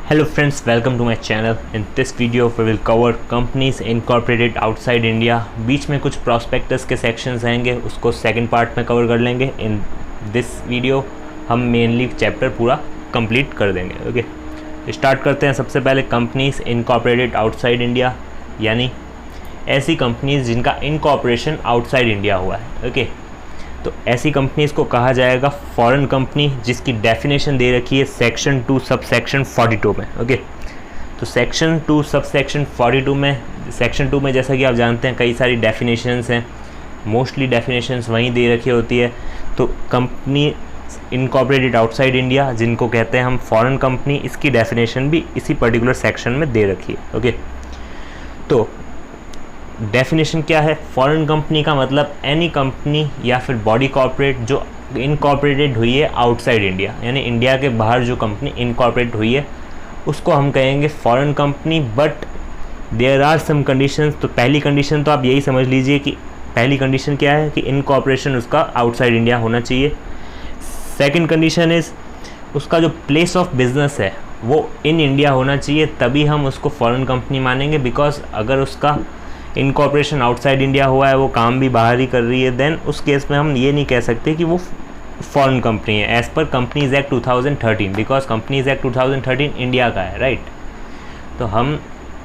Hello friends, welcome to my channel. In this video we will cover companies incorporated outside India. बीच में कुछ prospectus के sections आएंगे, उसको second part में cover कर लेंगे. In this video हम mainly chapter पूरा complete कर देंगे. ओके, स्टार्ट करते हैं. सबसे पहले companies incorporated outside India, यानी ऐसी कंपनीज जिनका इनकॉर्पोरेशन आउटसाइड इंडिया हुआ है. ओके, तो ऐसी कंपनीज को कहा जाएगा फॉरेन कंपनी, जिसकी डेफिनेशन दे रखी है सेक्शन 2 सब सेक्शन 42 में. ओके, तो सेक्शन 2 सब सेक्शन 42 में, सेक्शन 2 में जैसा कि आप जानते हैं कई सारी डेफिनेशंस हैं. मोस्टली डेफिनेशंस वहीं दे रखी होती है. तो कंपनी इनकॉर्पोरेटेड आउटसाइड इंडिया, जिनको कहते हैं हम फॉरेन कंपनी, इसकी डेफिनेशन भी इसी पर्टिकुलर सेक्शन में दे रखी है. ओके, तो डेफिनेशन क्या है? फॉरेन कंपनी का मतलब एनी कंपनी या फिर बॉडी कॉर्पोरेट जो इनकॉर्पोरेटेड हुई है आउटसाइड इंडिया, यानी इंडिया के बाहर जो कंपनी इनकॉर्पोरेट हुई है उसको हम कहेंगे foreign company. But there are some conditions. तो पहली कंडीशन तो आप यही समझ लीजिए कि पहली कंडीशन क्या है कि इनकॉर्पोरेशन उसका आउटसाइड इंडिया होना चाहिए. सेकंड कंडीशन इज़ उसका जो प्लेस ऑफ बिजनेस है वो इन इंडिया होना चाहिए, तभी हम उसको फॉरेन कंपनी मानेंगे. बिकॉज अगर उसका इनकॉर्पोरेशन आउटसाइड इंडिया हुआ है, वो काम भी बाहर ही कर रही है, देन उस केस में हम ये नहीं कह सकते कि वो फॉरेन कंपनी है as per companies act 2013. Because companies act 2013 India का है, राइट. तो हम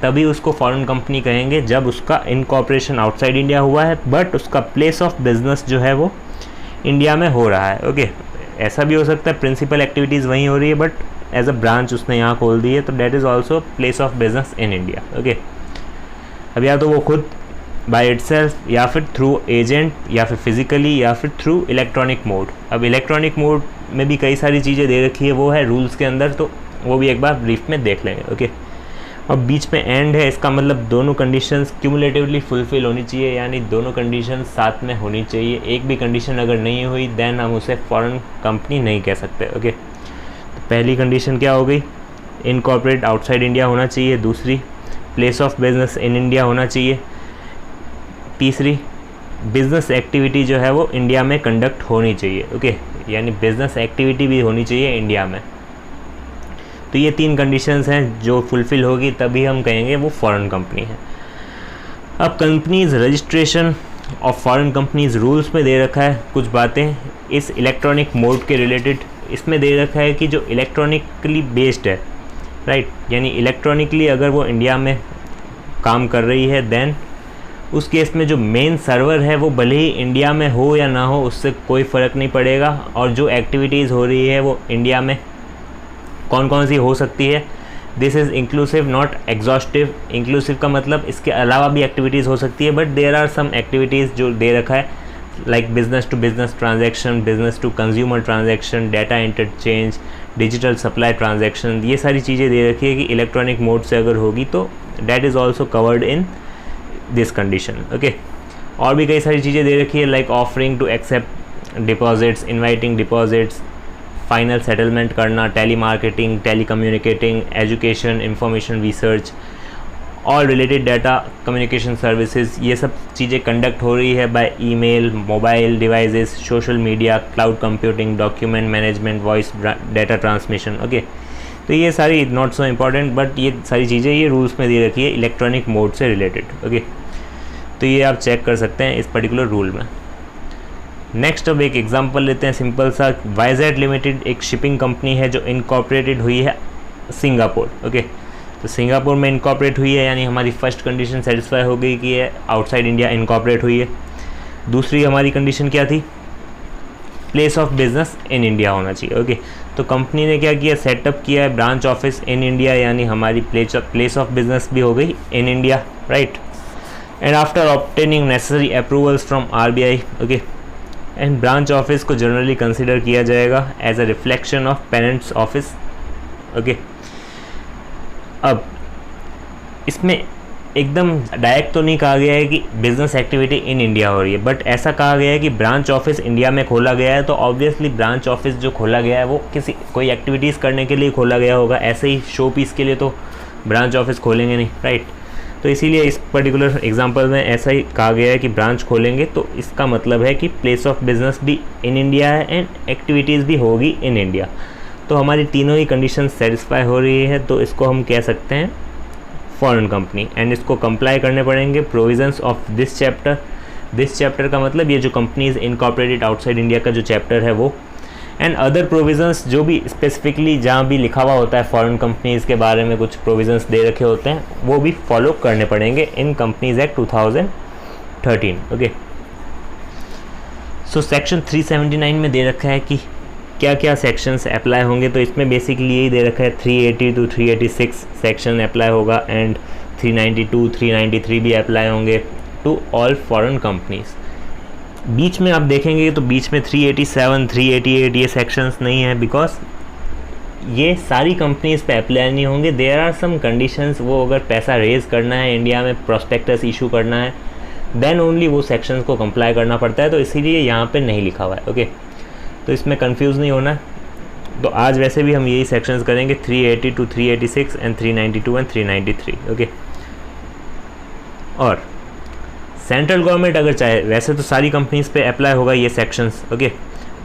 तभी उसको फॉरेन कंपनी कहेंगे जब उसका इनकॉर्पोरेशन आउटसाइड इंडिया हुआ है, बट उसका प्लेस ऑफ बिजनेस जो है वो इंडिया में हो रहा है. ओके, ऐसा भी हो सकता है प्रिंसिपल एक्टिविटीज़ वहीं हो रही है, बट एज अ ब्रांच उसने यहाँ खोल दी है, तो that is also place of business in India. Okay, अब या तो वो खुद बाय इटसेल्फ या फिर थ्रू एजेंट या फिर फिज़िकली या फिर थ्रू इलेक्ट्रॉनिक मोड. अब इलेक्ट्रॉनिक मोड में भी कई सारी चीज़ें दे रखी है, वो है रूल्स के अंदर, तो वो भी एक बार ब्रीफ में देख लेंगे. ओके, अब बीच में एंड है, इसका मतलब दोनों कंडीशंस क्यूमुलेटिवली फुलफिल होनी चाहिए, यानी दोनों कंडीशंस साथ में होनी चाहिए. एक भी कंडीशन अगर नहीं हुई देन हम उसे फॉरेन कंपनी नहीं कह सकते. ओके, तो पहली कंडीशन क्या हो गई? इनकॉर्पोरेट आउटसाइड इंडिया होना चाहिए. दूसरी, place of business in India होना चाहिए. तीसरी, बिजनेस एक्टिविटी जो है वो इंडिया में कंडक्ट होनी चाहिए. ओके, यानी बिजनेस एक्टिविटी भी होनी चाहिए इंडिया में. तो ये तीन कंडीशंस हैं जो फुलफ़िल होगी तभी हम कहेंगे वो फॉरेन कंपनी है. अब companies registration of foreign companies rules में दे रखा है कुछ बातें इस इलेक्ट्रॉनिक मोड के रिलेटेड. इसमें दे रखा है कि जो इलेक्ट्रॉनिकली बेस्ड है, राइट, यानी इलेक्ट्रॉनिकली अगर वो इंडिया में काम कर रही है, देन उस केस में जो मेन सर्वर है वो भले ही इंडिया में हो या ना हो, उससे कोई फ़र्क नहीं पड़ेगा. और जो एक्टिविटीज़ हो रही है वो इंडिया में कौन कौन सी हो सकती है, this is inclusive not exhaustive. Inclusive का मतलब इसके अलावा भी एक्टिविटीज़ हो सकती है, but there are some activities जो दे रखा है, like business to business transaction, business to consumer transaction, data interchange, digital supply transaction. ये सारी चीज़ें दे रखी है कि इलेक्ट्रॉनिक मोड से अगर होगी तो that is also covered in this condition. Okay, और भी कई सारी चीज़ें दे रखी है, like offering to accept deposits, inviting deposits, final settlement करना, tele marketing, tele communicating, education, information research, all related data communication services. ये सब चीज़ें कंडक्ट हो रही है by email, mobile devices, social media, cloud computing, document management, voice data transmission. Okay, तो ये सारी नॉट सो इम्पॉर्टेंट, बट ये सारी चीज़ें ये रूल्स में दे रखी है इलेक्ट्रॉनिक मोड से रिलेटेड. ओके, तो ये आप चेक कर सकते हैं इस पर्टिकुलर रूल में. नेक्स्ट अब एक एग्जांपल लेते हैं सिंपल सा. वाईजेड लिमिटेड एक शिपिंग कंपनी है जो इनकॉर्पोरेटेड हुई है सिंगापुर. ओके, तो सिंगापुर में इनकॉर्पोरेट हुई है, यानी हमारी फर्स्ट कंडीशन सेटिस्फाई हो गई कि ये आउटसाइड इंडिया इनकॉर्पोरेट हुई है. दूसरी हमारी कंडीशन क्या थी? Place of business in India होना चाहिए. ओके, तो कंपनी ने क्या किया? सेटअप किया है ब्रांच ऑफिस इन इंडिया, यानी हमारी प्लेस ऑफ बिजनेस भी हो गई in India, right. And after obtaining necessary approvals from RBI. Okay, and branch office को जनरली कंसिडर किया जाएगा as a reflection of parents office. Okay, अब इसमें एकदम डायरेक्ट तो नहीं कहा गया है कि बिज़नेस एक्टिविटी इन इंडिया हो रही है, बट ऐसा कहा गया है कि ब्रांच ऑफिस इंडिया में खोला गया है. तो ऑब्वियसली ब्रांच ऑफिस जो खोला गया है वो कोई एक्टिविटीज़ करने के लिए खोला गया होगा. ऐसे ही शो पीस के लिए तो ब्रांच ऑफिस खोलेंगे नहीं, राइट. तो इसीलिए इस पर्टिकुलर एग्जांपल में ऐसा ही कहा गया है कि ब्रांच खोलेंगे, तो इसका मतलब है कि प्लेस ऑफ बिजनेस भी इन इंडिया है एंड एक्टिविटीज़ भी होगी इन इंडिया. तो हमारी तीनों ही कंडीशन सेटिस्फाई हो रही है, तो इसको हम कह सकते हैं फॉरेन कंपनी। एंड इसको कंप्लाई करने पड़ेंगे provisions of this chapter. This chapter का मतलब ये जो कंपनीज इनकॉर्पोरेटेड आउटसाइड इंडिया का जो चैप्टर है वो, एंड अदर प्रोविजंस जो भी स्पेसिफिकली जहाँ भी लिखा हुआ होता है फॉरेन कंपनीज़ के बारे में कुछ प्रोविजंस दे रखे होते हैं, वो भी फॉलो करने पड़ेंगे in companies act 2013। Okay, so section 379 में दे रखा है कि क्या क्या सेक्शंस अप्लाई होंगे। तो इसमें बेसिकली यही दे रखा है 380 to 386 सेक्शन अप्लाई होगा, एंड 392 393 भी अप्लाई होंगे टू ऑल फॉरेन कंपनीज। बीच में आप देखेंगे तो बीच में 387 388 ये सेक्शंस नहीं है, बिकॉज ये सारी कंपनीज पे अप्लाई नहीं होंगे। देयर आर सम कंडीशंस, वो अगर पैसा रेज करना है इंडिया में, प्रोस्पेक्टस इशू करना है, देन ओनली वो सेक्शंस को कंप्लाई करना पड़ता है, तो इसीलिए यहाँ पे नहीं लिखा हुआ है। ओके, तो इसमें कंफ्यूज नहीं होना। तो आज वैसे भी हम यही सेक्शंस करेंगे 380 to 386 एंड 392 एंड 393। ओके, और सेंट्रल गवर्नमेंट अगर चाहे, वैसे तो सारी कंपनीज पे अप्लाई होगा ये sections, okay,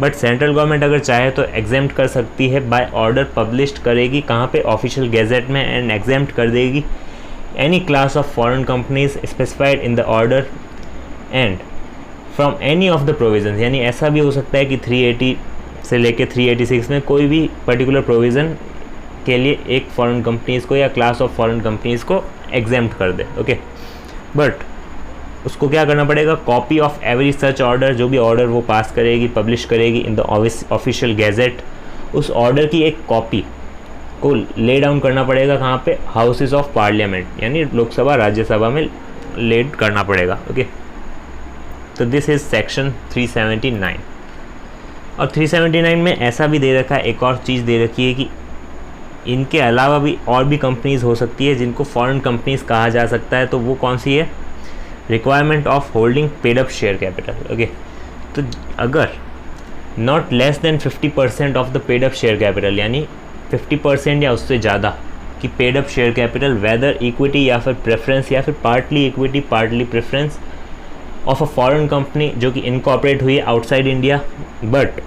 but central government अगर चाहे तो एग्जेम्प्ट कर सकती है, बाय ऑर्डर पब्लिश्ड करेगी कहाँ पे, ऑफिशियल गैजेट में, एंड एग्जेम्प्ट कर देगी any class of foreign companies specified in the order and from any of the provisions. यानी ऐसा भी हो सकता है कि 380 से लेके 386 में कोई भी पर्टिकुलर प्रोविज़न के लिए एक फॉरेन कंपनीज़ को या क्लास ऑफ फॉरेन कंपनीज़ को एग्जेम्प्ट कर दे। ओके, बट उसको क्या करना पड़ेगा, copy of every such order, जो भी ऑर्डर वो पास करेगी, पब्लिश करेगी इन द ऑफिशियल गैजेट, उस ऑर्डर की एक कॉपी को ले डाउन करना पड़ेगा कहाँ पे, हाउसेस ऑफ पार्लियामेंट, यानी लोकसभा राज्यसभा में लेड करना पड़ेगा। ओके, तो दिस इज़ सेक्शन 379। और 379 में ऐसा भी दे रखा है, एक और चीज़ दे रखी है कि इनके अलावा भी और भी कंपनीज़ हो सकती है जिनको फॉरेन कंपनीज़ कहा जा सकता है। तो वो कौन सी है, requirement of holding paid up share capital. Okay, तो अगर not less than 50% of the paid up share capital, यानी 50% या उससे ज़्यादा कि paid up share capital, whether equity या फिर प्रेफरेंस या फिर partly equity partly preference of a foreign company जो कि इनकॉर्पोरेट हुई है आउटसाइड इंडिया, बट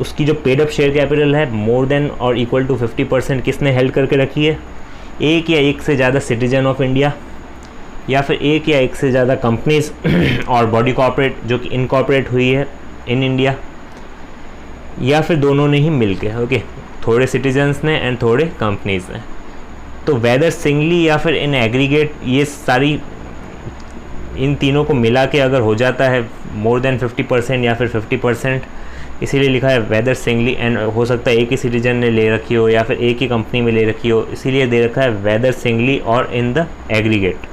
उसकी जो पेड अप शेयर कैपिटल है मोर देन और इक्वल टू 50% किसने हेल्ड करके रखी है, एक या एक से ज़्यादा सिटीजन ऑफ इंडिया, या फिर एक या एक से ज़्यादा कंपनीज और बॉडी कॉर्पोरेट जो कि इनकॉर्पोरेट हुई है इन इंडिया, या फिर दोनों ने ही मिल के। ओके, थोड़े सिटीजन्स ने एंड थोड़े कंपनीज ने। तो वेदर सिंगली या फिर इन एग्रीगेट, ये सारी इन तीनों को मिला के अगर हो जाता है मोर देन 50% या फिर 50%, इसीलिए लिखा है वेदर सिंगली, एंड हो सकता है एक ही सिटीजन ने ले रखी हो या फिर एक ही कंपनी में ले रखी हो, इसीलिए दे रखा है वेदर सिंगली और इन द एग्रीगेट।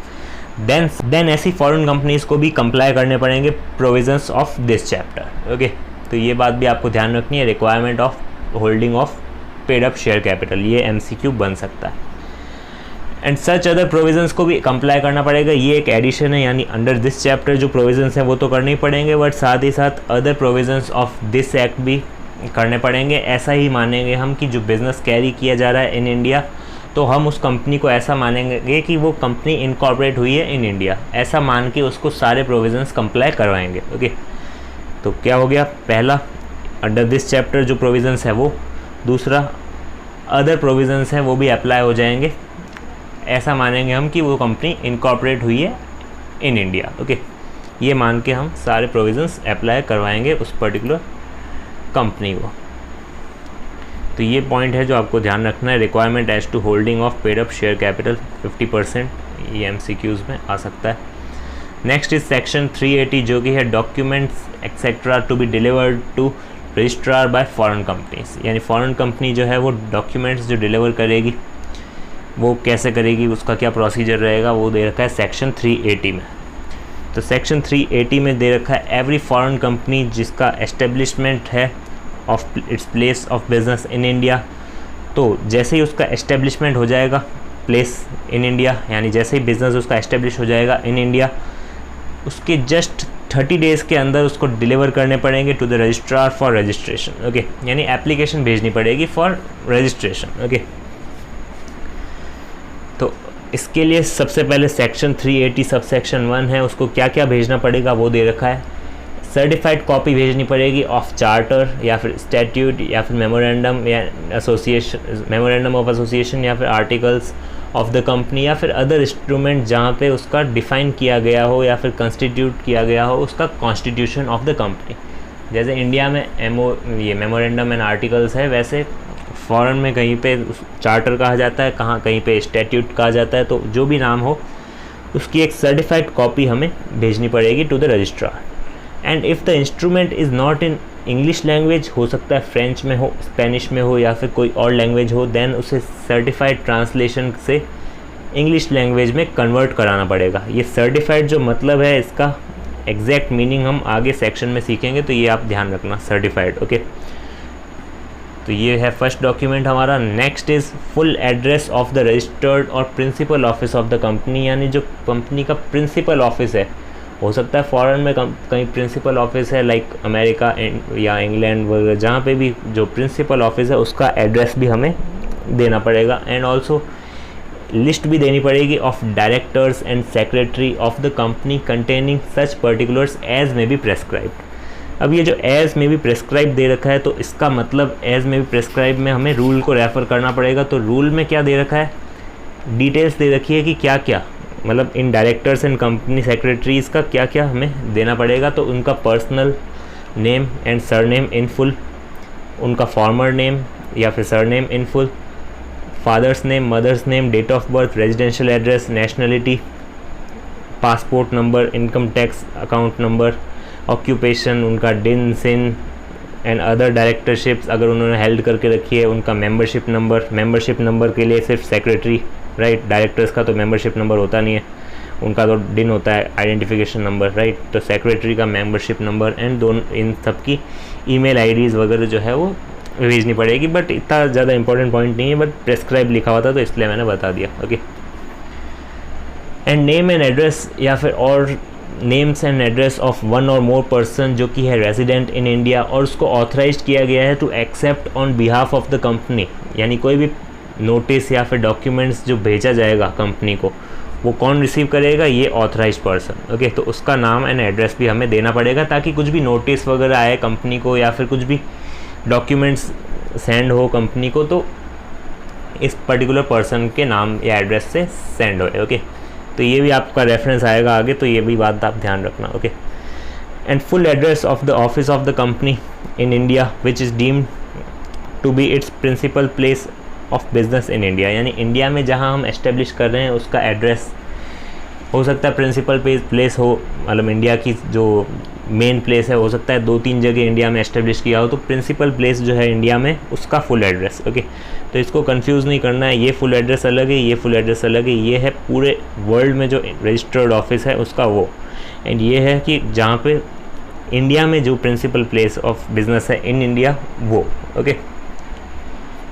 देन ऐसी फॉरेन कंपनीज को भी कंप्लाई करने पड़ेंगे provisions of this chapter. Okay, तो ये बात भी आपको ध्यान रखनी है, requirement of holding of paid up share capital, ये MCQ बन सकता है। एंड सच अदर प्रोविजंस को भी कंप्लाई करना पड़ेगा, ये एक एडिशन है, यानी अंडर दिस चैप्टर जो प्रोविजंस हैं वो तो करने ही पड़ेंगे, बट साथ ही साथ other provisions of this act भी करने पड़ेंगे। ऐसा ही मानेंगे हम कि जो बिज़नेस कैरी किया जा रहा है इन इंडिया, तो हम उस कंपनी को ऐसा मानेंगे कि वो कंपनी इनकॉर्पोरेट हुई है इन इंडिया, ऐसा मान के उसको सारे प्रोविजंस कंप्लाई करवाएंगे। ओके, तो क्या हो गया, पहला अंडर दिस चैप्टर जो प्रोविजंस है वो, दूसरा अदर प्रोविजंस हैं वो भी अप्लाई हो जाएंगे, ऐसा मानेंगे हम कि वो कंपनी इनकॉर्पोरेट हुई है इन इंडिया। ओके, ये मान के हम सारे प्रोविजंस अप्लाई करवाएंगे उस पर्टिकुलर कंपनी को। तो ये पॉइंट है जो आपको ध्यान रखना है, requirement as to holding of paid up share capital 50%, ये MCQs में आ सकता है। नेक्स्ट इज सेक्शन 380 जो कि है documents etcetera to be delivered to registrar by foreign companies, यानी फॉरेन कंपनी जो है वो डॉक्यूमेंट्स जो डिलीवर करेगी वो कैसे करेगी, उसका क्या प्रोसीजर रहेगा, वो दे रखा है सेक्शन 380 में। तो सेक्शन 380 में दे रखा है एवरी फॉरेन कंपनी जिसका एस्टेब्लिशमेंट है of its place of business in India, तो जैसे ही उसका एस्टेब्लिशमेंट हो जाएगा प्लेस इन इंडिया, यानी जैसे ही बिज़नेस उसका एस्टेब्लिश हो जाएगा इन इंडिया, उसके जस्ट 30 डेज़ के अंदर उसको डिलीवर करने पड़ेंगे to the registrar for registration. Okay, यानी एप्लीकेशन भेजनी पड़ेगी फॉर रजिस्ट्रेशन। ओके, तो इसके लिए सबसे पहले सेक्शन 380 सबसेक्शन 1 है, उसको क्या क्या भेजना पड़ेगा वो दे रखा है। सर्टिफाइड कॉपी भेजनी पड़ेगी ऑफ चार्टर या फिर स्टैट्यूट या फिर मेमोरेंडम या एसोसिएशन, मेमोरेंडम ऑफ एसोसिएशन या फिर आर्टिकल्स ऑफ द कंपनी या फिर अदर इंस्ट्रूमेंट जहाँ पे उसका डिफ़ाइन किया गया हो या फिर कंस्टिट्यूट किया गया हो उसका कॉन्स्टिट्यूशन ऑफ द कंपनी। जैसे इंडिया में ये मेमोरेंडम एंड आर्टिकल्स है, वैसे फॉरेन में कहीं पे चार्टर कहा जाता है, कहीं पे स्टैट्यूट कहा जाता है। तो जो भी नाम हो उसकी एक सर्टिफाइड कॉपी हमें भेजनी पड़ेगी to the registrar. And if the instrument is not in English language, हो सकता है फ्रेंच में हो, स्पेनिश में हो या फिर कोई और लैंग्वेज हो, देन उसे सर्टिफाइड ट्रांसलेशन से इंग्लिश लैंग्वेज में कन्वर्ट कराना पड़ेगा। ये सर्टिफाइड जो मतलब है इसका एग्जैक्ट मीनिंग हम आगे सेक्शन में सीखेंगे, तो ये आप ध्यान रखना, सर्टिफाइड। ओके, तो ये है फर्स्ट डॉक्यूमेंट हमारा। Next is full address of the registered और principal office of the company, यानी जो कंपनी का प्रिंसिपल ऑफिस है। हो सकता है फॉरेन में कहीं प्रिंसिपल ऑफिस है लाइक अमेरिका या इंग्लैंड वगैरह, जहाँ पे भी जो प्रिंसिपल ऑफिस है उसका एड्रेस भी हमें देना पड़ेगा। एंड ऑल्सो लिस्ट भी देनी पड़ेगी of directors and secretary of the company containing such particulars as may be prescribed. अब ये जो एज में भी प्रेस्क्राइब दे रखा है, तो इसका मतलब एज में भी प्रेस्क्राइब में हमें रूल को रेफ़र करना पड़ेगा। तो रूल में क्या दे रखा है, डिटेल्स दे रखी है कि क्या क्या, मतलब in directors and company secretaries का क्या क्या हमें देना पड़ेगा। तो उनका personal name and surname in full, उनका फॉर्मर नेम या फिर surname in full, father's name, mother's name, date of birth, residential address, nationality, passport number, income tax account number, occupation, उनका DIN sin and other directorships अगर उन्होंने held करके रखी है, उनका मेंबरशिप नंबर। मेंबरशिप नंबर के लिए सिर्फ सेक्रेटरी, राइट, डायरेक्टर्स का तो मेंबरशिप नंबर होता नहीं है, उनका तो डिन होता है, आइडेंटिफिकेशन नंबर, राइट। तो सेक्रेटरी का मेंबरशिप नंबर एंड दोनों इन सब की ईमेल आईडीज़ वगैरह जो है वो भेजनी पड़ेगी। बट इतना ज़्यादा इंपॉर्टेंट पॉइंट नहीं है, बट प्रेस्क्राइब लिखा हुआ था तो इसलिए मैंने बता दिया। Okay, and name and address या फिर और names and address of one और मोर पर्सन जो कि है रेजिडेंट इन इंडिया और उसको ऑथराइज किया गया है to accept on behalf of the company, यानी कोई भी नोटिस या फिर डॉक्यूमेंट्स जो भेजा जाएगा कंपनी को, वो कौन रिसीव करेगा, ये ऑथराइज पर्सन। ओके, तो उसका नाम एंड एड्रेस भी हमें देना पड़ेगा ताकि कुछ भी नोटिस वगैरह आए कंपनी को या फिर कुछ भी डॉक्यूमेंट्स सेंड हो कंपनी को, तो इस पर्टिकुलर पर्सन के नाम या एड्रेस से सेंड हो। ओके, तो ये भी आपका रेफरेंस आएगा आगे, तो ये भी बात आप ध्यान रखना। Okay, and full address of the office of the company in India which is deemed to be its principal place of business in India, यानी इंडिया में जहाँ हम एस्टेब्लिश कर रहे हैं उसका एड्रेस हो सकता है प्रिंसिपल प्लेस हो, मतलब इंडिया की जो मेन प्लेस है, हो सकता है 2-3 जगह इंडिया में एस्टेब्लिश किया हो, तो प्रिंसिपल प्लेस जो है इंडिया में उसका फुल एड्रेस। ओके, तो इसको कंफ्यूज नहीं करना है, ये फुल एड्रेस अलग है, ये फुल एड्रेस अलग है, ये है पूरे वर्ल्ड में जो रजिस्टर्ड ऑफिस है उसका वो, एंड ये है कि जहाँ पे इंडिया में जो प्रिंसिपल प्लेस ऑफ बिजनेस है इन इंडिया वो। Okay,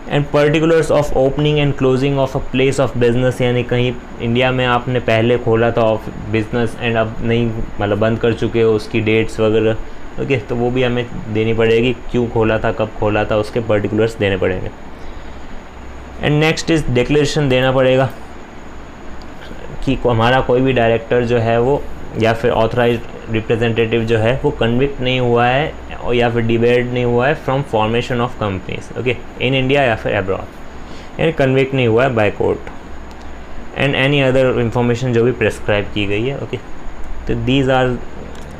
and particulars of opening and closing of a place of business, यानी कहीं इंडिया में आपने पहले खोला था ऑफ बिजनेस एंड अब नहीं, मतलब बंद कर चुके हो, उसकी डेट्स वगैरह। ओके, तो वो भी हमें देनी पड़ेगी, क्यों खोला था, कब खोला था, उसके पर्टिकुलर्स देने पड़ेंगे। एंड नेक्स्ट इज़ डिक्लेरेशन देना पड़ेगा कि हमारा कोई भी डायरेक्टर जो है वो या फिर ऑथराइज रिप्रेजेंटेटिव जो है वो कन्विक्ट नहीं हुआ है और या फिर डिबेट नहीं हुआ है from formation of companies, okay, in India या फिर अब्रॉड, यानी कन्विक्ट नहीं हुआ है by court, and any other information जो भी प्रेस्क्राइब की गई है। ओके, तो दीज आर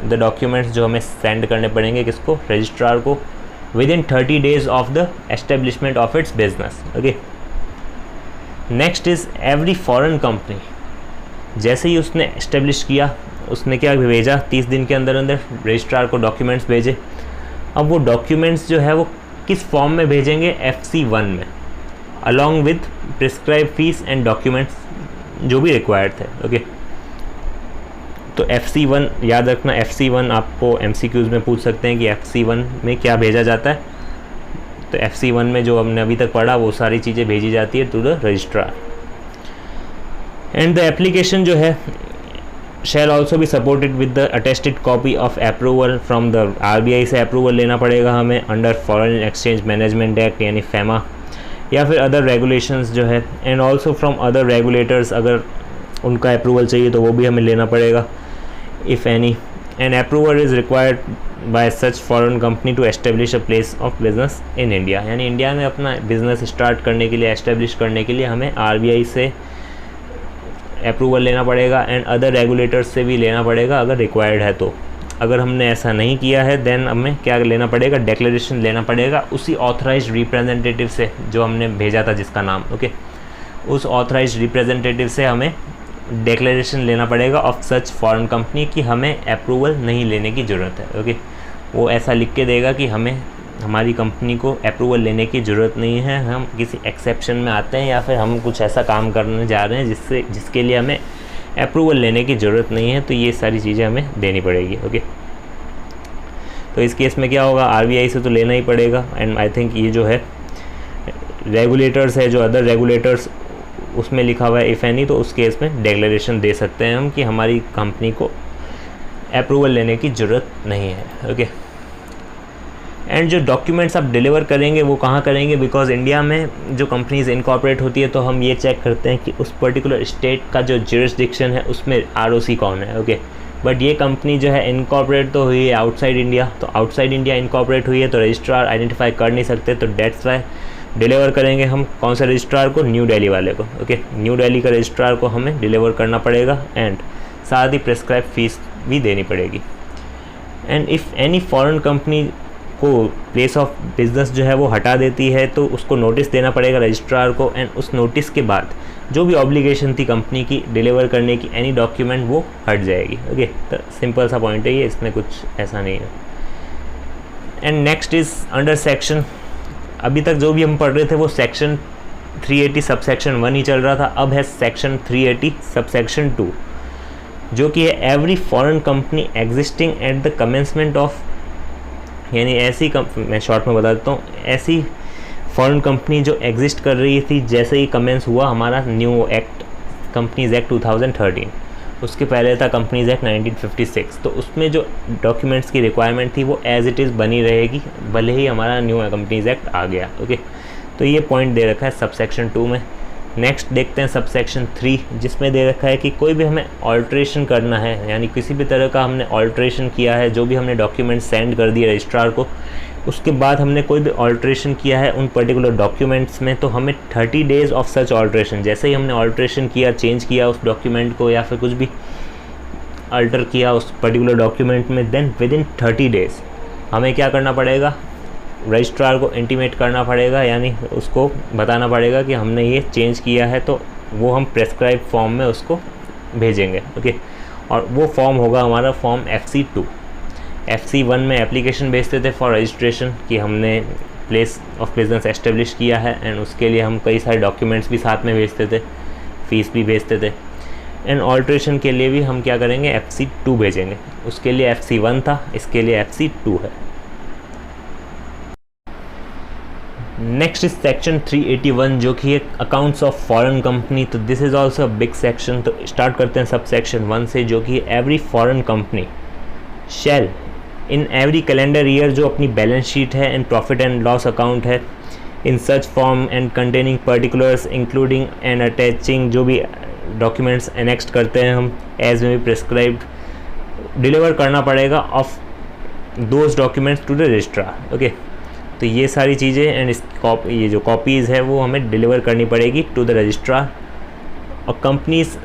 द डॉक्यूमेंट्स जो हमें सेंड करने पड़ेंगे किसको, रजिस्ट्रार को, with in 30 days of the establishment of its business. Okay, next is every foreign company, जैसे ही उसने एस्टेब्लिश किया उसने क्या भेजा, 30 दिन के अंदर अंदर रजिस्ट्रार को डॉक्यूमेंट्स भेजे। अब वो डॉक्यूमेंट्स जो है वो किस फॉर्म में भेजेंगे, FC1 में, along with prescribe fees and documents जो भी रिक्वायर्ड थे। ओके, तो FC1 याद रखना, FC1 आपको MCQs में पूछ सकते हैं कि FC1 में क्या भेजा जाता है। तो FC1 में जो हमने अभी तक पढ़ा वो सारी चीज़ें भेजी जाती है to the registrar. And the application जो है shall also be supported with the attested copy of approval from the RBI से अप्रूवल लेना पड़ेगा हमें under foreign exchange management act यानी FEMA, या फिर अदर रेगुलेशंस जो है, and also from other regulators, अगर उनका अप्रूवल चाहिए तो वो भी हमें लेना पड़ेगा if any. And approval is required by such foreign company to establish a place of business in India. यानी इंडिया में अपना बिजनेस स्टार्ट करने के लिए, एस्टेब्लिश करने के लिए हमें RBI से अप्रूवल लेना पड़ेगा एंड अदर रेगुलेटर्स से भी लेना पड़ेगा अगर रिक्वायर्ड है तो। अगर हमने ऐसा नहीं किया है देन हमें क्या लेना पड़ेगा, डिक्लेरेशन लेना पड़ेगा उसी ऑथराइज्ड रिप्रेजेंटेटिव से जो हमने भेजा था जिसका नाम, ओके, उस ऑथराइज्ड रिप्रेजेंटेटिव से हमें डिक्लेरेशन लेना पड़ेगा ऑफ सच फॉरेन कंपनी कि हमें अप्रूवल नहीं लेने की ज़रूरत है, ओके। वो ऐसा लिख के देगा कि हमें हमारी कंपनी को अप्रूवल लेने की ज़रूरत नहीं है, हम किसी एक्सेप्शन में आते हैं या फिर हम कुछ ऐसा काम करने जा रहे हैं जिसके लिए हमें अप्रूवल लेने की ज़रूरत नहीं है, तो ये सारी चीज़ें हमें देनी पड़ेगी, ओके। तो इस केस में क्या होगा, RBI से तो लेना ही पड़ेगा एंड आई थिंक ये जो है रेगुलेटर्स है, जो अदर रेगुलेटर्स उसमें लिखा हुआ है इफ़ एनी, तो उस केस में डिक्लेरेशन दे सकते हैं हम कि हमारी कंपनी को अप्रूवल लेने की ज़रूरत नहीं है, ओके। एंड जो डॉक्यूमेंट्स आप डिलीवर करेंगे वो कहाँ करेंगे, बिकॉज इंडिया में जो कंपनीज इनकॉर्पोरेट होती है तो हम ये चेक करते हैं कि उस पर्टिकुलर स्टेट का जो ज्यूरिसडिक्शन है उसमें ROC कौन है, ओके। बट ये कंपनी जो है इनकॉर्पोरेट तो हुई है आउटसाइड इंडिया, तो आउटसाइड इंडिया इनकॉर्पोरेट हुई है तो रजिस्ट्रार आइडेंटिफाई कर नहीं सकते, तो डेट्स वाई डिलीवर करेंगे हम कौन सा रजिस्ट्रार को, न्यू दिल्ली वाले को, ओके। न्यू दिल्ली का रजिस्ट्रार को हमें डिलीवर करना पड़ेगा एंड साथ ही प्रेस्क्राइब फीस भी देनी पड़ेगी। And if any foreign company को प्लेस ऑफ बिजनेस जो है वो हटा देती है तो उसको नोटिस देना पड़ेगा रजिस्ट्रार को एंड उस नोटिस के बाद जो भी ऑब्लिगेशन थी कंपनी की डिलीवर करने की एनी डॉक्यूमेंट वो हट जाएगी, ओके। तो सिंपल सा पॉइंट है ये, इसमें कुछ ऐसा नहीं है। And next is under section, अभी तक जो भी हम पढ़ रहे थे वो सेक्शन 380 सबसेक्शन 1 ही चल रहा था, अब है सेक्शन 380 सबसेक्शन 2 जो कि है every foreign company existing at the commencement of, यानी ऐसी मैं शॉर्ट में बता देता हूँ, ऐसी फॉरेन कंपनी जो एग्जिस्ट कर रही थी जैसे ही कमेंस हुआ हमारा न्यू एक्ट कंपनीज एक्ट 2013, उसके पहले था कंपनीज एक्ट 1956, तो उसमें जो डॉक्यूमेंट्स की रिक्वायरमेंट थी वो एज इट इज़ बनी रहेगी भले ही हमारा न्यू कंपनीज एक्ट आ गया, ओके। तो ये पॉइंट दे रखा है सबसेक्शन 2 में। नेक्स्ट देखते हैं सबसेक्शन 3 जिसमें दे रखा है कि कोई भी हमें ऑल्ट्रेशन करना है, यानी किसी भी तरह का हमने ऑल्ट्रेशन किया है, जो भी हमने डॉक्यूमेंट सेंड कर दिए रजिस्ट्रार को, उसके बाद हमने कोई भी ऑल्ट्रेशन किया है उन पर्टिकुलर डॉक्यूमेंट्स में, तो हमें 30 डेज़ ऑफ सच ऑल्ट्रेशन, जैसे ही हमने ऑल्ट्रेशन किया, चेंज किया उस डॉक्यूमेंट को या फिर कुछ भी अल्टर किया उस पर्टिकुलर डॉक्यूमेंट में, देन विद इन 30 डेज़ हमें क्या करना पड़ेगा, रजिस्ट्रार को इंटीमेट करना पड़ेगा, यानी उसको बताना पड़ेगा कि हमने ये चेंज किया है, तो वो हम प्रेस्क्राइब फॉर्म में उसको भेजेंगे, ओके। और वो फॉर्म होगा हमारा फॉर्म FC2। FC1 में एप्लीकेशन भेजते थे फॉर रजिस्ट्रेशन कि हमने प्लेस ऑफ बिजनेस एस्टेब्लिश किया है एंड उसके लिए हम कई सारे डॉक्यूमेंट्स भी साथ में भेजते थे, फीस भी भेजते थे। एंड ऑल्ट्रेशन के लिए भी हम क्या करेंगे, FC2 भेजेंगे, उसके लिए FC1 था, इसके लिए FC2 है। नेक्स्ट इज सेक्शन 381 जो कि है अकाउंट्स ऑफ फॉरेन कंपनी, तो this is also big section. तो स्टार्ट करते हैं सब सेक्शन 1 से जो कि every foreign company shall in every calendar year जो अपनी बैलेंस शीट है and profit and loss account है in such form and containing particulars including and attaching, जो भी डॉक्यूमेंट्स एनेक्स्ट करते हैं हम एज में भी प्रिस्क्राइब्ड डिलीवर करना पड़ेगा of those documents to the registrar, okay. तो ये सारी चीज़ें एंड ये जो कॉपीज़ है वो हमें डिलीवर करनी पड़ेगी टू द रजिस्ट्रार। और companies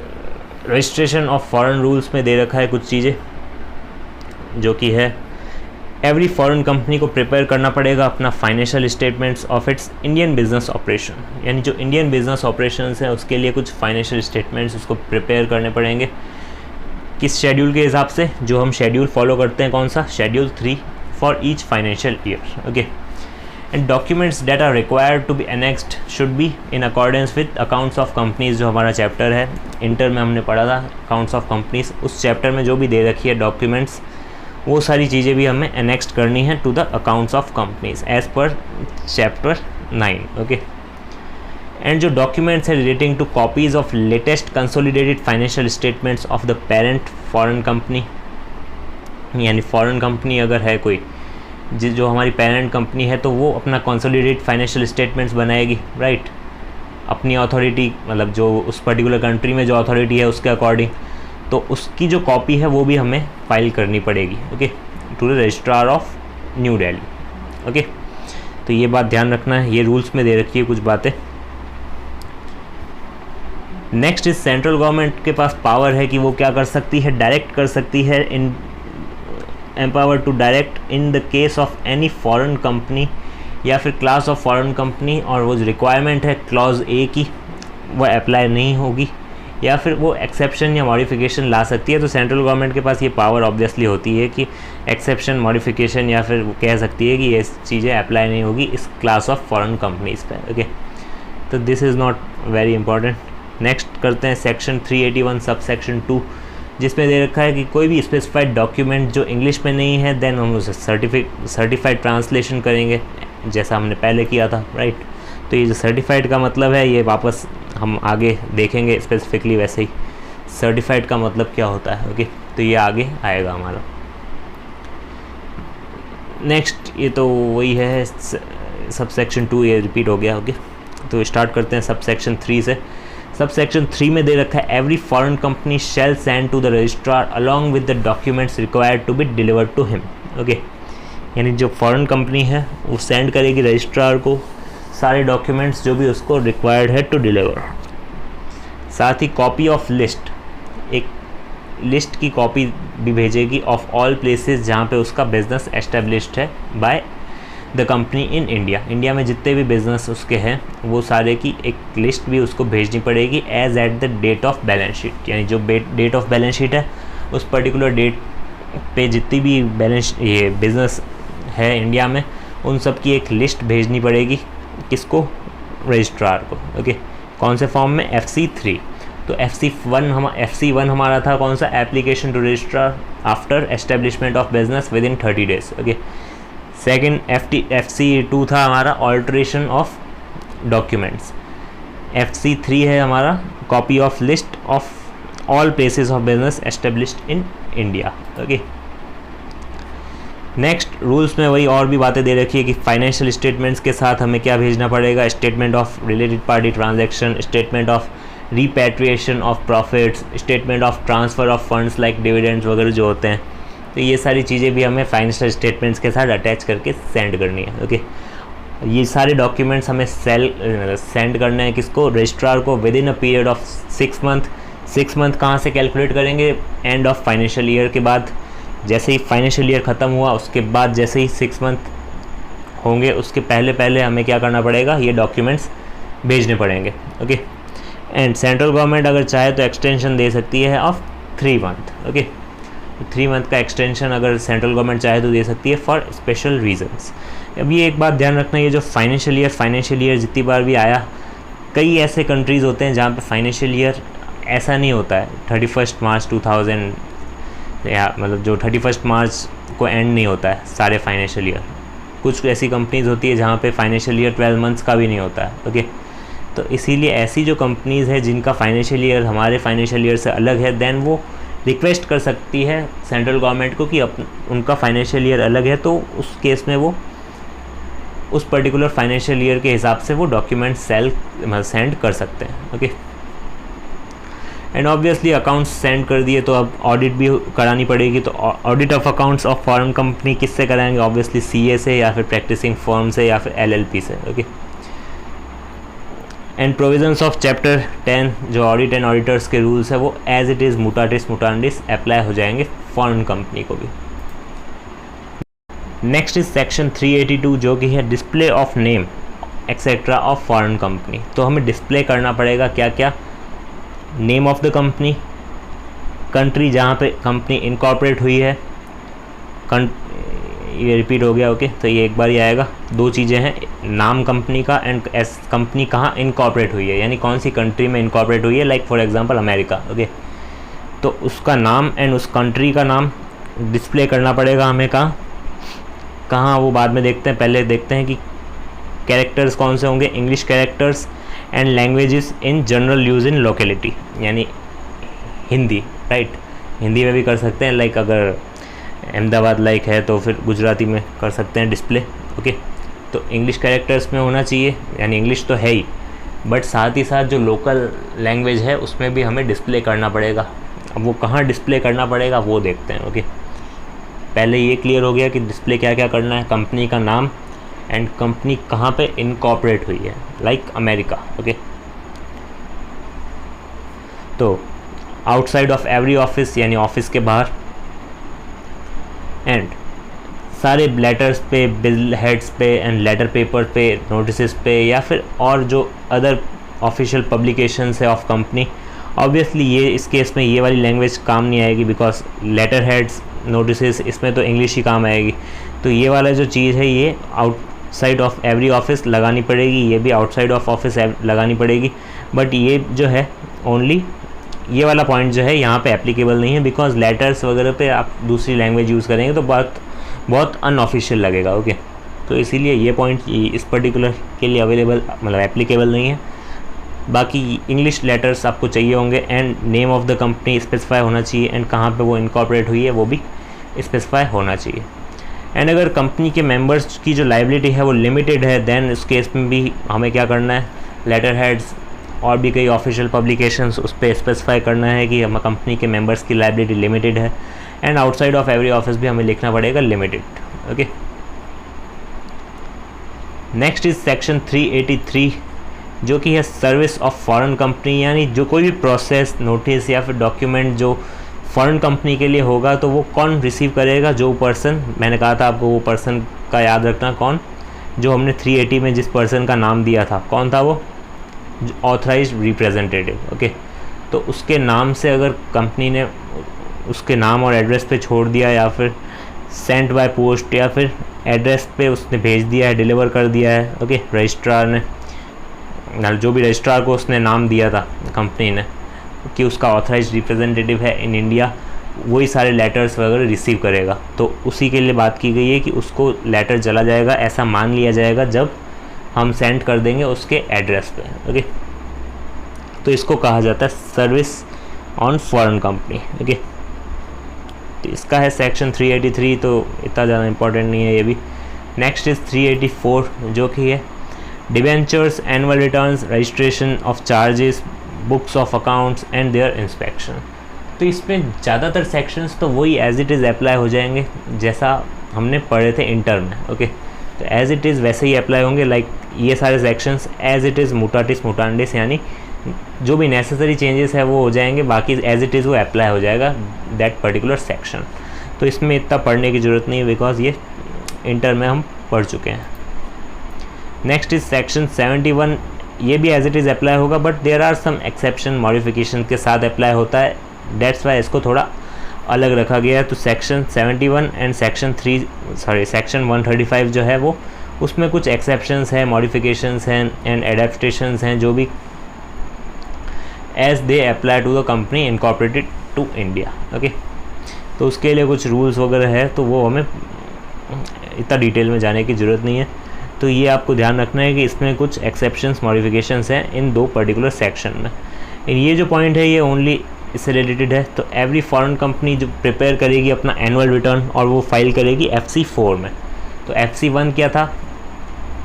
registration of foreign rules में दे रखा है कुछ चीज़ें जो कि है एवरी फॉरेन कंपनी को प्रिपेयर करना पड़ेगा अपना financial statements of its Indian business operation, यानी जो इंडियन बिजनेस ऑपरेशंस हैं उसके लिए कुछ फाइनेंशियल स्टेटमेंट्स उसको प्रिपेयर करने पड़ेंगे। किस शेड्यूल के हिसाब से, जो हम शेड्यूल फॉलो करते हैं, कौन सा, schedule 3 for each financial year, okay. And documents that are required to be annexed should be in accordance with accounts of companies, जो हमारा चैप्टर है इंटर में हमने पढ़ा था अकाउंट्स ऑफ कंपनीज, उस चैप्टर में जो भी दे रखी है डॉक्यूमेंट्स वो सारी चीज़ें भी हमें एनेक्स्ट करनी है to the accounts of companies as per chapter 9, okay. And जो डॉक्यूमेंट्स है relating to copies of latest consolidated financial statements of the parent foreign company, यानी फॉरेन कंपनी अगर है कोई जो हमारी पेरेंट कंपनी है तो वो अपना कंसोलिडेटेड फाइनेंशियल स्टेटमेंट्स बनाएगी, राइट, अपनी अथॉरिटी, मतलब जो उस पर्टिकुलर कंट्री में जो अथॉरिटी है उसके अकॉर्डिंग। तो उसकी जो कॉपी है वो भी हमें फाइल करनी पड़ेगी, okay, to the registrar of New Delhi, okay. तो ये बात ध्यान रखना है, ये रूल्स में दे रखी है कुछ बातें। नेक्स्ट इज सेंट्रल गवर्नमेंट के पास पावर है कि वो क्या कर सकती है, डायरेक्ट कर सकती है, in empower to direct in the case of any foreign company या फिर क्लास ऑफ फॉरेन कंपनी, और वो जो रिक्वायरमेंट है क्लॉज ए की वो अप्लाई नहीं होगी, या फिर वो एक्सेप्शन या मॉडिफिकेशन ला सकती है। तो सेंट्रल गवर्नमेंट के पास ये पावर ऑब्वियसली होती है कि एक्सेप्शन, मॉडिफिकेशन, या फिर वो कह सकती है कि ये चीज़ें अप्लाई नहीं होगी इस क्लास ऑफ फॉरेन कंपनीज़ पे, ओके। तो this is not very important. Next करते हैं सेक्शन 381 सब सेक्शन 2, जिसमें दे रखा है कि कोई भी स्पेसिफाइड डॉक्यूमेंट जो इंग्लिश में नहीं है देन हम उसे सर्टिफाइड ट्रांसलेशन करेंगे, जैसा हमने पहले किया था, राइट। तो ये जो सर्टिफाइड का मतलब है ये वापस हम आगे देखेंगे स्पेसिफिकली, वैसे ही सर्टिफाइड का मतलब क्या होता है, ओके। तो ये आगे आएगा हमारा। नेक्स्ट ये तो वही है, सब सेक्शन 2 ये रिपीट हो गया, ओके। तो स्टार्ट करते हैं सब सेक्शन 3 से। सब सेक्शन 3 में दे रखा है every foreign company shall send to the registrar along with the documents required to be delivered to him, okay. यानी जो फॉरेन कंपनी है वो सेंड करेगी रजिस्ट्रार को सारे डॉक्यूमेंट्स जो भी उसको रिक्वायर्ड है टू डिलीवर। साथ ही कॉपी ऑफ लिस्ट, एक लिस्ट की कॉपी भी भेजेगी ऑफ ऑल प्लेसेस जहाँ पे उसका बिज़नेस एस्टेब्लिश्ड है by the company in India. India में जितने भी बिज़नेस उसके हैं वो सारे की एक लिस्ट भी उसको भेजनी पड़ेगी as at the date of balance sheet, यानी जो डेट ऑफ बैलेंस शीट है उस पर्टिकुलर डेट पे जितनी भी बैलेंस ये बिज़नेस है इंडिया में उन सब की एक लिस्ट भेजनी पड़ेगी, किसको, रजिस्ट्रार को, ओके। कौन से फॉर्म में, FC3। तो FC1 हमारा था कौन सा, application to registrar after establishment of business within 30 days, okay. Second FC2 था हमारा ऑल्ट्रेशन ऑफ डॉक्यूमेंट्स। FC3 है हमारा copy of list of all places of business established in India, okay. Next rules में वही और भी बातें दे रखी है कि फाइनेंशियल स्टेटमेंट्स के साथ हमें क्या भेजना पड़ेगा, statement of related party transaction, statement of repatriation of profits, statement of transfer of funds like dividends वगैरह जो होते हैं। तो ये सारी चीज़ें भी हमें फाइनेंशियल स्टेटमेंट्स के साथ अटैच करके सेंड करनी है, ओके। ये सारे डॉक्यूमेंट्स हमें सेंड करना है किसको, रजिस्ट्रार को, with in a period of 6 month. 6 month कहाँ से कैलकुलेट करेंगे, एंड ऑफ फाइनेंशियल ईयर के बाद, जैसे ही फाइनेंशियल ईयर ख़त्म हुआ उसके बाद जैसे ही 6 मंथ होंगे उसके पहले हमें क्या करना पड़ेगा, ये डॉक्यूमेंट्स भेजने पड़ेंगे, ओके। एंड सेंट्रल गवर्नमेंट अगर चाहे तो एक्सटेंशन दे सकती है ऑफ 3 मंथ, ओके। 3 मंथ का एक्सटेंशन अगर सेंट्रल गवर्नमेंट चाहे तो दे सकती है फॉर स्पेशल रीजंस। अब ये एक बात ध्यान रखना, ये जो फाइनेंशियल ईयर जितनी बार भी आया, कई ऐसे कंट्रीज़ होते हैं जहाँ पे फाइनेंशियल ईयर ऐसा नहीं होता है 31 मार्च 2000, या मतलब जो 31 मार्च को एंड नहीं होता है सारे फाइनेंशियल ईयर। कुछ ऐसी कंपनीज़ होती है जहाँ पे फाइनेंशियल ईयर 12 मंथ्स का भी नहीं होता है, ओके। तो इसीलिए ऐसी जो कंपनीज़ है जिनका फाइनेंशियल ईयर हमारे फाइनेंशियल ईयर से अलग है, देन वो रिक्वेस्ट कर सकती है सेंट्रल गवर्नमेंट को कि उनका फाइनेंशियल ईयर अलग है, तो उस केस में वो उस पर्टिकुलर फाइनेंशियल ईयर के हिसाब से वो डॉक्यूमेंट सेंड कर सकते हैं, okay. And obviously accounts send कर दिए तो अब ऑडिट भी करानी पड़ेगी। तो audit of accounts of foreign company किससे कराएंगे, ऑब्वियसली CA से, या फिर प्रैक्टिसिंग फर्म से, या फिर LLP से, okay. And provisions of chapter 10 जो ऑडिट एंड ऑडिटर्स के रूल्स है वो एज इट इज़ मुटाटिस मुटांडिस अप्लाई हो जाएंगे फॉरेन कंपनी को भी। नेक्स्ट इज सेक्शन 382 जो कि है display of name etcetera of foreign company. तो हमें डिस्प्ले करना पड़ेगा क्या क्या, name of the company, country जहाँ पे कंपनी इनकॉर्पोरेट हुई है, ये रिपीट हो गया, ओके। तो ये एक बार ही आएगा। 2 चीज़ें हैं, नाम कंपनी का एंड कंपनी कहाँ इनकॉर्पोरेट हुई है, यानी कौन सी कंट्री में इनकॉर्पोरेट हुई है, like for example America, okay. तो उसका नाम एंड उस कंट्री का नाम डिस्प्ले करना पड़ेगा हमें। कहाँ वो बाद में देखते हैं, पहले देखते हैं कि कैरेक्टर्स कौन से होंगे, English characters and languages in general use in locality, यानी हिंदी, राइट। हिंदी में भी कर सकते हैं, लाइक अगर अहमदाबाद लाइक है तो फिर गुजराती में कर सकते हैं डिस्प्ले, ओके। तो इंग्लिश कैरेक्टर्स में होना चाहिए, यानी इंग्लिश तो है ही, बट साथ ही साथ जो लोकल लैंग्वेज है उसमें भी हमें डिस्प्ले करना पड़ेगा अब वो कहाँ डिस्प्ले करना पड़ेगा वो देखते हैं। ओके, पहले ये क्लियर हो गया कि डिस्प्ले क्या क्या करना है, कंपनी का नाम एंड कंपनी कहाँ पे इनकॉर्पोरेट हुई है, लाइक अमेरिका। ओके, तो आउटसाइड ऑफ एवरी ऑफिस यानी ऑफिस के बाहर, एंड सारे लेटर्स पे, बिल हेड्स पे एंड लेटर पेपर पे, नोटिस पे, या फिर और जो अदर ऑफिशियल पब्लिकेशंस है ऑफ कंपनी। ऑब्वियसली ये इस केस में ये वाली लैंग्वेज काम नहीं आएगी, बिकॉज लेटर हेड्स, नोटिस, इसमें तो इंग्लिश ही काम आएगी। तो ये वाला जो चीज़ है ये आउटसाइड ऑफ एवरी ऑफिस लगानी पड़ेगी, ये भी आउटसाइड ऑफ ऑफिस लगानी पड़ेगी। बट ये जो है ओनली ये वाला पॉइंट जो है यहाँ पे एप्लीकेबल नहीं है, बिकॉज लेटर्स वगैरह पे आप दूसरी लैंग्वेज यूज़ करेंगे तो बहुत अनऑफिशियल लगेगा। ओके, तो इसीलिए ये पॉइंट इस पर्टिकुलर के लिए अवेलेबल, मतलब एप्लीकेबल नहीं है। बाकी इंग्लिश लेटर्स आपको चाहिए होंगे, and name of the company specify होना चाहिए, एंड कहाँ पे वो इनकॉर्पोरेट हुई है वो भी स्पेसिफाई होना चाहिए। एंड अगर कंपनी के मेंबर्स की जो लाइबिलिटी है वो लिमिटेड है, देन उस केस में भी हमें क्या करना है, लेटर हेड्स और भी कई ऑफिशियल पब्लिकेशंस उस पर स्पेसिफाई करना है कि हम कंपनी के मेंबर्स की लाइबिलिटी लिमिटेड है, and outside of every office भी हमें लिखना पड़ेगा limited. Okay, next is section 383 जो कि है सर्विस ऑफ फॉरेन कंपनी, यानी जो कोई भी प्रोसेस, नोटिस या फिर डॉक्यूमेंट जो फॉरेन कंपनी के लिए होगा तो वो कौन रिसीव करेगा, जो पर्सन, मैंने कहा था आपको वो पर्सन का याद रखना, कौन, जो हमने 380 में जिस पर्सन का नाम दिया था, कौन था वो, ऑथराइज्ड रिप्रेजेंटेटिव। ओके, तो उसके नाम से अगर कंपनी ने उसके नाम और एड्रेस पे छोड़ दिया, या फिर सेंट बाय पोस्ट, या फिर एड्रेस पे उसने भेज दिया है, डिलीवर कर दिया है, ओके, रजिस्ट्रार ने, जो भी रजिस्ट्रार को उसने नाम दिया था कंपनी ने कि उसका ऑथराइज्ड रिप्रेजेंटेटिव है इन इंडिया, वही सारे लेटर्स वगैरह रिसीव करेगा। तो उसी के लिए बात की गई है कि उसको लेटर चला जाएगा, ऐसा मान लिया जाएगा जब हम सेंड कर देंगे उसके एड्रेस पे। ओके, तो इसको कहा जाता है service on foreign company. Okay, तो इसका है सेक्शन 383, तो इतना ज़्यादा इंपॉर्टेंट नहीं है ये भी। नेक्स्ट इज़ 384 जो कि है debentures, annual returns, registration of charges, books of accounts and their inspection. तो इसमें ज़्यादातर सेक्शंस तो वही एज इट इज़ अप्लाई हो जाएंगे जैसा हमने पढ़े थे इंटर में। ओके, तो एज इट इज़ वैसे ही अप्लाई होंगे, लाइक ये सारे सेक्शंस एज इट इज़ मुटाटिस मुटांडिस, यानी जो भी नेसेसरी चेंजेस है वो हो जाएंगे, बाकी एज इट इज़ वो अप्लाई हो जाएगा दैट पर्टिकुलर सेक्शन। तो इसमें इतना पढ़ने की ज़रूरत नहीं है, बिकॉज ये इंटर में हम पढ़ चुके हैं। नेक्स्ट इज सेक्शन 71, ये भी एज इट इज़ अप्लाई होगा, but there are some exception, modification के साथ अप्लाई होता है, डेट्स वाई इसको थोड़ा अलग रखा गया है। तो सेक्शन 71 एंड सेक्शन 135 जो है वो, उसमें कुछ एक्सेप्शंस हैं, मॉडिफिकेशंस हैं एंड एडेप्टेशंस हैं जो भी as they apply to the company incorporated to India. Okay, तो उसके लिए कुछ रूल्स वगैरह है, तो वो हमें इतना डिटेल में जाने की ज़रूरत नहीं है। तो ये आपको ध्यान रखना है कि इसमें कुछ एक्सेप्शंस, मॉडिफिकेशंस हैं इन दो पर्टिकुलर सेक्शन में। ये जो पॉइंट है ये ओनली इससे रिलेटेड है। तो एवरी फॉरेन कंपनी जो प्रिपेयर करेगी अपना एनुअल रिटर्न और वो फाइल करेगी FC4 में। तो FC1 क्या था,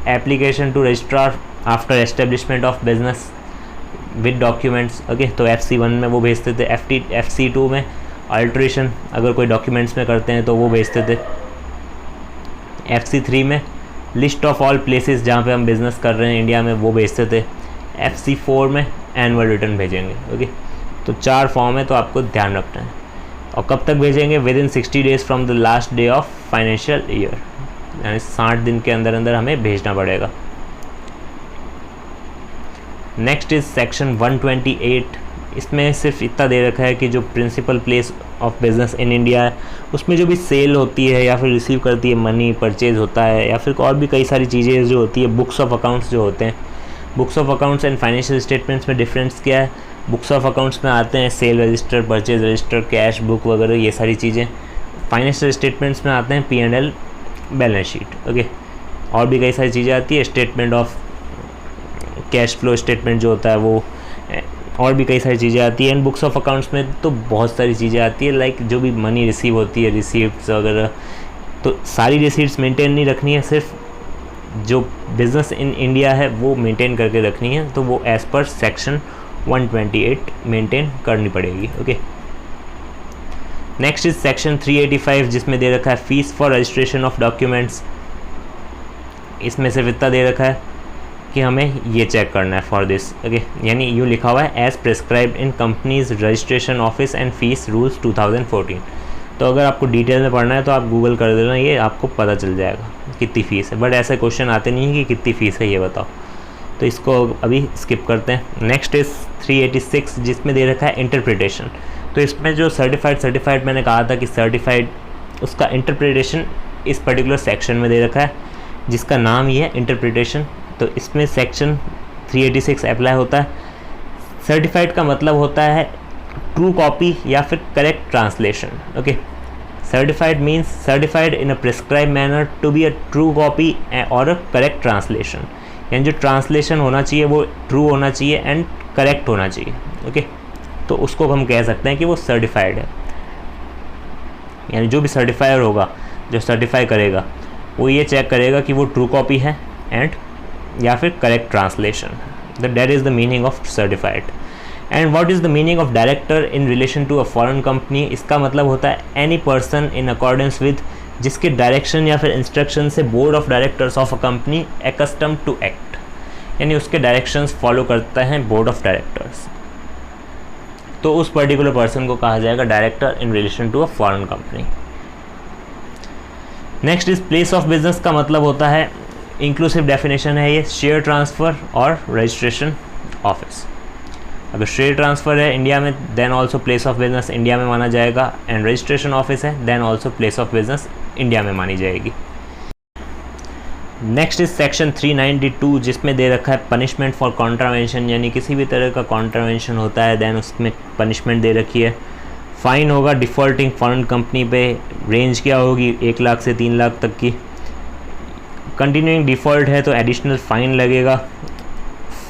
application to registrar after establishment of business with documents. Okay, तो FC1 में वो भेजते थे। FC2 में अल्ट्रेशन अगर कोई डॉक्यूमेंट्स में करते हैं तो वो भेजते थे। FC3 में लिस्ट ऑफ ऑल प्लेसेस जहाँ पे हम बिज़नेस कर रहे हैं इंडिया में वो भेजते थे। FC4 में एनुअल रिटर्न भेजेंगे। ओके, तो 4 फॉर्म है, तो आपको ध्यान रखना है। और कब तक भेजेंगे, with in 60 days from the last day of financial year, यानी 60 दिन के अंदर अंदर हमें भेजना पड़ेगा। नेक्स्ट इज सेक्शन 128, इसमें सिर्फ इतना दे रखा है कि जो principal place of business in India है उसमें जो भी सेल होती है या फिर रिसीव करती है मनी, परचेज होता है, या फिर और भी कई सारी चीज़ें जो होती है, बुक्स ऑफ अकाउंट्स जो होते हैं। Books of accounts and financial statements में डिफरेंस क्या है, बुक्स ऑफ अकाउंट्स में आते हैं cell register, purchase register, cash book वगैरह ये सारी चीज़ें। फाइनेंशियल स्टेटमेंट्स में आते हैं P&L, बैलेंस शीट। ओके, और भी कई सारी चीज़ें आती है, statement of cash flow statement जो होता है वो, और भी कई सारी चीज़ें आती हैं। एंड बुक्स ऑफ अकाउंट्स में तो बहुत सारी चीज़ें आती है, लाइक जो भी मनी रिसीव होती है, रिसीप्ट्स वगैरह। तो सारी रिसीप्ट्स मेंटेन नहीं रखनी है, सिर्फ जो बिज़नेस इन इंडिया है वो मेंटेन करके रखनी है, तो वो एज़ पर सेक्शन 128 मेंटेन करनी पड़ेगी। ओके, नेक्स्ट इज सेक्शन 385 जिसमें दे रखा है fees for registration of documents. इसमें सिर्फ इतना दे रखा है कि हमें ये चेक करना है फॉर दिस, ओके, यानी यूँ लिखा हुआ है as prescribed in companies registration office and fees rules 2014। तो अगर आपको डिटेल में पढ़ना है तो आप गूगल कर देना, ये आपको पता चल जाएगा कितनी फ़ीस है। बट ऐसे क्वेश्चन आते नहीं हैं कि कितनी फ़ीस है ये बताओ, तो इसको अभी स्किप करते हैं। नेक्स्ट इज़ 386 जिसमें दे रखा है इंटरप्रिटेशन। तो इसमें जो सर्टिफाइड मैंने कहा था कि सर्टिफाइड, उसका इंटरप्रिटेशन इस पर्टिकुलर सेक्शन में दे रखा है जिसका नाम ही है इंटरप्रिटेशन। तो इसमें सेक्शन 386 अप्लाई होता है। सर्टिफाइड का मतलब होता है ट्रू कॉपी या फिर correct translation, okay. Certified means certified in a prescribe manner to be a true copy or a correct translation, यानी जो ट्रांसलेशन होना चाहिए वो ट्रू होना चाहिए एंड करेक्ट होना चाहिए, ओके। तो उसको हम कह सकते हैं कि वो सर्टिफाइड है। यानी जो भी सर्टिफायर होगा, जो सर्टिफाई करेगा, वो ये चेक करेगा कि वो ट्रू कॉपी है एंड या फिर correct translation. That is the meaning of certified. And what is the meaning of director in relation to a foreign company? इसका मतलब होता है any person in accordance with, जिसके डायरेक्शन या फिर इंस्ट्रक्शन से board of directors of a company accustomed to act, यानी उसके डायरेक्शंस फॉलो करता है बोर्ड ऑफ डायरेक्टर्स, तो उस पर्टिकुलर पर्सन को कहा जाएगा director in relation to a foreign company. Next is place of business का मतलब होता है, इंक्लूसिव डेफिनेशन है ये, शेयर ट्रांसफ़र और रजिस्ट्रेशन ऑफिस। अगर शेयर ट्रांसफ़र है इंडिया में then also place of business India में माना जाएगा, एंड रजिस्ट्रेशन ऑफिस है then also place of business India में मानी जाएगी। नेक्स्ट इज सेक्शन 392 जिसमें दे रखा है पनिशमेंट फॉर कॉन्ट्रावेंशन, यानी किसी भी तरह का कॉन्ट्रावेंशन होता है देन उसमें पनिशमेंट दे रखी है। फ़ाइन होगा डिफ़ॉल्टिंग फॉरेन कंपनी पे, रेंज क्या होगी 1 लाख से 3 लाख तक की। कंटिन्यूइंग डिफ़ॉल्ट है तो एडिशनल फ़ाइन लगेगा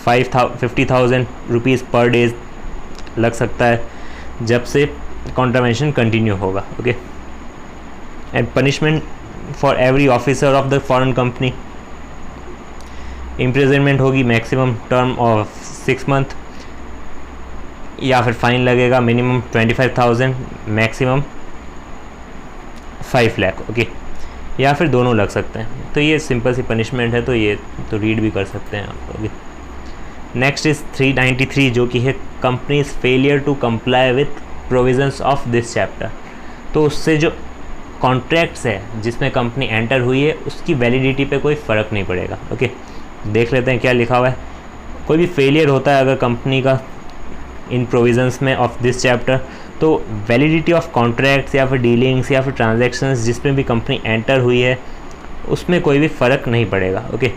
50,000 रुपीज़ पर डे लग सकता है जब से कॉन्ट्रावेंशन कंटिन्यू होगा, okay. And punishment for every officer of the foreign company, imprisonment होगी मैक्सिमम टर्म ऑफ 6 मंथ, या फिर फाइन लगेगा मिनिमम 25,000 मैक्सिमम 5 लाख, ओके, या फिर दोनों लग सकते हैं। तो ये सिंपल सी पनिशमेंट है, तो ये तो रीड भी कर सकते हैं आप, ओके। नेक्स्ट इज़ 393 जो कि है companies failure to comply with provisions of this chapter. तो उससे जो कॉन्ट्रैक्ट्स है जिसमें कंपनी एंटर हुई है उसकी वैलिडिटी पे कोई फ़र्क नहीं पड़ेगा, ओके। देख लेते हैं क्या लिखा हुआ है। कोई भी फेलियर होता है अगर कंपनी का इन प्रोविजंस में ऑफ दिस चैप्टर, तो वैलिडिटी ऑफ कॉन्ट्रैक्ट्स या फिर डीलिंग्स या फिर ट्रांजैक्शंस जिसमें भी कंपनी एंटर हुई है उसमें कोई भी फ़र्क नहीं पड़ेगा, okay.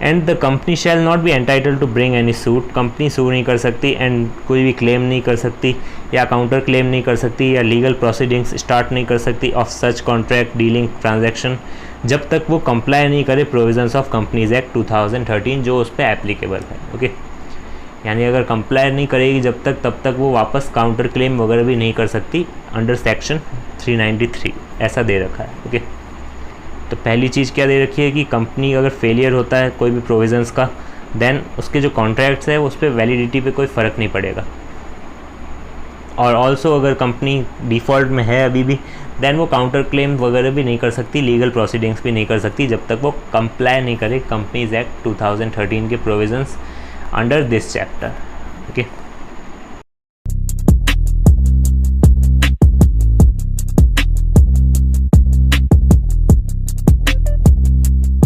And the company shall not be entitle to bring any suit, company sue नहीं कर सकती एंड कोई भी क्लेम नहीं कर सकती या काउंटर क्लेम नहीं कर सकती या लीगल प्रोसीडिंग्स स्टार्ट नहीं कर सकती of such contract dealing transaction जब तक वो कंप्लाई नहीं करे प्रोविजंस ऑफ कंपनीज एक्ट 2013 जो उस पर एप्लीकेबल है, ओके। यानी अगर कंप्लाई नहीं करेगी जब तक तब तक वो वापस काउंटर क्लेम वगैरह भी नहीं कर सकती अंडर सेक्शन 393, ऐसा दे रखा है, ओके। तो पहली चीज़ क्या दे रखी है कि कंपनी अगर फेलियर होता है कोई भी प्रोविजंस का देन उसके जो कॉन्ट्रैक्ट्स है उस पर वैलिडिटी पे कोई फ़र्क नहीं पड़ेगा। और ऑल्सो अगर कंपनी डिफ़ॉल्ट में है अभी भी देन वो काउंटर क्लेम वगैरह भी नहीं कर सकती, लीगल प्रोसीडिंग्स भी नहीं कर सकती जब तक वो कंप्लाई नहीं करे कंपनीज एक्ट 2013 के provisions under this chapter, okay.